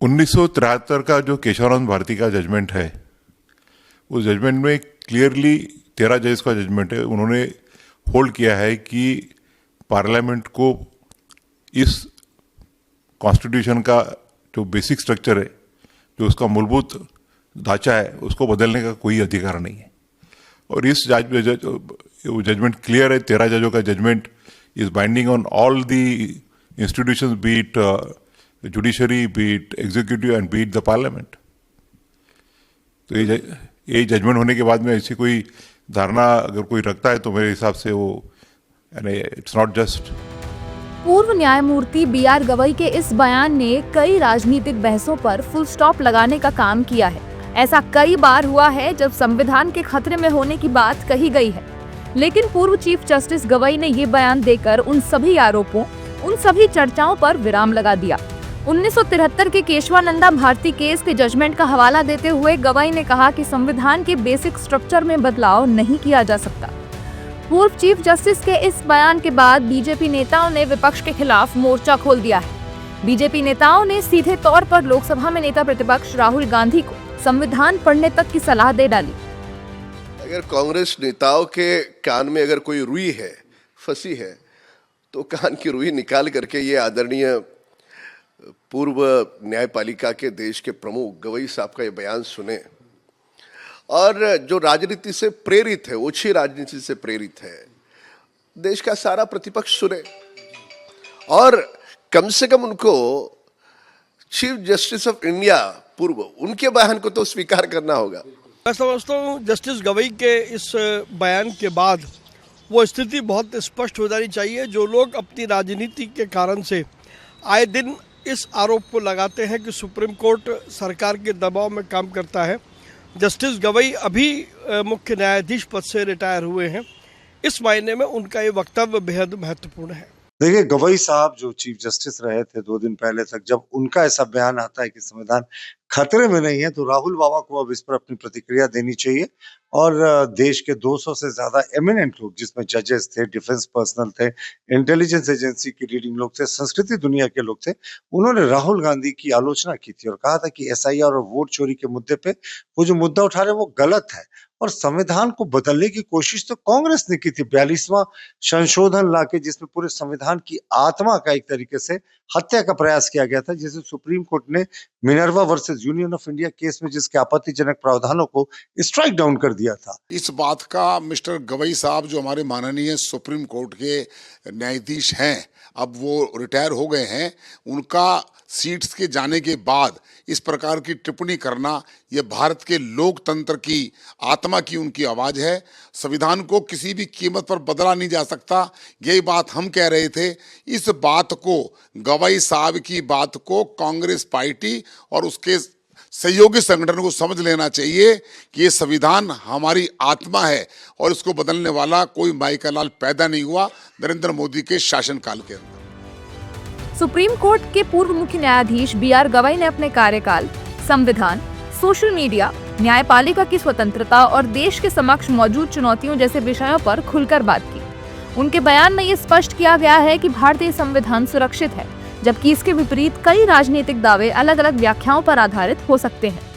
1973 का जो केशवानंद भारती का जजमेंट है, उस जजमेंट में क्लियरली 13 जजेस का जजमेंट है, उन्होंने होल्ड किया है कि पार्लियामेंट को इस कॉन्स्टिट्यूशन का जो बेसिक स्ट्रक्चर है, जो उसका मूलभूत ढांचा है, उसको बदलने का कोई अधिकार नहीं है। और इस जजमेंट क्लियर है, 13 जजों का judgement is binding on all the institutions, be it judiciary, be it executive and be it the parliament. तो ये जजमेंट होने के बाद में ऐसी कोई धारणा अगर कोई रखता है तो मेरे हिसाब से वो इट्स नॉट जस्ट। पूर्व न्यायमूर्ति बी.आर. गवई के इस बयान ने कई राजनीतिक बहसों पर फुल स्टॉप लगाने का काम किया है। ऐसा कई बार हुआ है जब संविधान के खतरे में होने की बात कही गई है, लेकिन पूर्व चीफ जस्टिस गवई ने ये बयान देकर उन सभी आरोपों, उन सभी चर्चाओं पर विराम लगा दिया। 1973 के केशवानंदा भारती केस के जजमेंट का हवाला देते हुए गवई ने कहा कि संविधान के बेसिक स्ट्रक्चर में बदलाव नहीं किया जा सकता। पूर्व चीफ जस्टिस के इस बयान के बाद बीजेपी नेताओं ने विपक्ष के खिलाफ मोर्चा खोल दिया है। बीजेपी नेताओं ने सीधे तौर पर लोकसभा में नेता प्रतिपक्ष राहुल गांधी को संविधान पढ़ने तक की सलाह दे डाली। अगर कांग्रेस नेताओं के कान में अगर कोई रुई है, फंसी है, तो कान की रुई निकाल करके ये आदरणीय पूर्व न्यायपालिका के देश के प्रमुख गवई साहब का ये बयान सुने और जो राजनीति से प्रेरित है, ओछी राजनीति से प्रेरित है, देश का सारा प्रतिपक्ष सुने और कम से कम उनको चीफ जस्टिस ऑफ इंडिया पूर्व उनके बयान को तो स्वीकार करना होगा। मैं समझता हूँ जस्टिस गवई के इस बयान के बाद वो स्थिति बहुत स्पष्ट हो जानी चाहिए। जो लोग अपनी राजनीति के कारण से आए दिन इस आरोप को लगाते हैं कि सुप्रीम कोर्ट सरकार के दबाव में काम करता है, जस्टिस गवई अभी मुख्य न्यायाधीश पद से रिटायर हुए हैं, इस मायने में उनका ये वक्तव्य बेहद महत्वपूर्ण है। देखिए, गवई साहब जो चीफ जस्टिस रहे थे 2 दिन पहले तक, जब उनका ऐसा बयान आता है कि संविधान खतरे में नहीं है, तो राहुल बाबा को अब इस पर अपनी प्रतिक्रिया देनी चाहिए। और देश के 200 से ज्यादा एमिनेंट लोग, जिसमें जजेस थे, डिफेंस पर्सनल थे, इंटेलिजेंस एजेंसी के लीडिंग लोग थे, संस्कृति दुनिया के लोग थे, उन्होंने राहुल गांधी की आलोचना की थी और कहा था कि एसआईआर और वोट चोरी के मुद्दे पे वो जो मुद्दा उठा रहे वो गलत है। और संविधान को बदलने की कोशिश तो कांग्रेस ने की थी, 42वां संशोधन लाके, जिसमें पूरे संविधान की आत्मा का एक तरीके से हत्या का प्रयास किया गया था, जिसे सुप्रीम कोर्ट ने Minerva versus union of India case में जिसके आपत्तिजनक प्रावधानों को स्ट्राइक डाउन कर दिया था। इस बात का मिस्टर गवई साहब जो हमारे माननीय सुप्रीम कोर्ट के न्यायाधीश हैं, अब वो रिटायर हो गए हैं, उनका सीट्स के जाने के बाद इस प्रकार की टिप्पणी करना, यह भारत के लोकतंत्र की आत्मा की उनकी आवाज है। संविधान को किसी भी कीमत पर बदला नहीं जा सकता, यही बात हम कह रहे थे। इस बात को, गवई साहब की बात को कांग्रेस पार्टी और उसके सहयोगी संगठन को समझ लेना चाहिए कि ये संविधान हमारी आत्मा है और इसको बदलने वाला कोई माई का लाल पैदा नहीं हुआ नरेंद्र मोदी के शासनकाल के अंदर। सुप्रीम कोर्ट के पूर्व मुख्य न्यायाधीश बी.आर. गवई ने अपने कार्यकाल, संविधान, सोशल मीडिया, न्यायपालिका की स्वतंत्रता और देश के समक्ष मौजूद चुनौतियों जैसे विषयों पर खुलकर बात की। उनके बयान में ये स्पष्ट किया गया है कि भारतीय संविधान सुरक्षित है, जबकि इसके विपरीत कई राजनीतिक दावे अलग अलग व्याख्याओं पर आधारित हो सकते हैं।